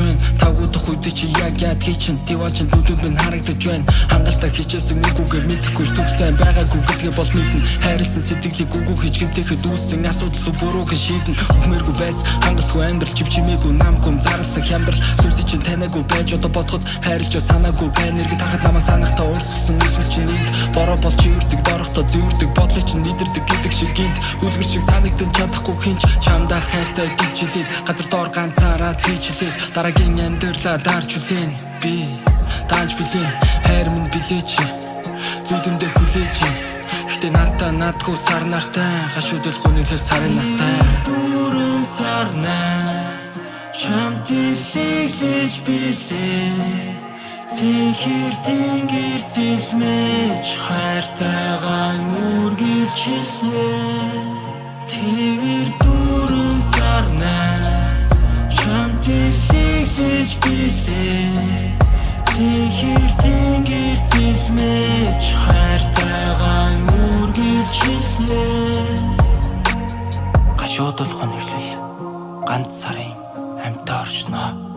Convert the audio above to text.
байна. Тавгуудах үед чи яг хийчин диваачин нүдэнд минь харагдаж байна. Хангалттай хичээсэн үгүйгээр мэдэхгүй төгс сайн байгаагүй гэдгээ бол мэднэ. Хайрлсан сэтгэлийг үгүй хийж гэмтэхэд үүссэн асуудал зүг бурууг шийдэн. Ухмэргүй байс хангалтгүй амьдрал чимээгүй намгүй зарлсан хямдрал сүнсий чинь танаагүй байж одоо бодоход хайрлж санаагүй байна. Нэргээ тахад намайг санахтаа урсгсан нийлмэл чинь нийт бороо бол чи үрдэг дорохтой зүүрдэг бодлоо чинь мэдэрдэг гэдэг шиг гинт үлгэр шиг санагдсан чадахгүй хинч чамдаа хайртай гэж хэлээд газар доор ганцаараа тийчлээ дараагийн амьдралаа дарж үлэн би таанч билээ хайр минь билээч зүудэндээ хүлээж гэтээ надгүй сар нартай гашуудэл гонёлол сарын настай дөрөн сарнаа чамд билээж билээ Сихирдин гэрцэлмэж хайртайгаа нүргэрч хэлнэ Твэр дөрөн сарнаа чамд билээж билээ Сихирдин гэрцэлмэж хайртайгаа нүргэрч хэлнэ Гашуудал гонёлол ганц сарын амьтаа оршноо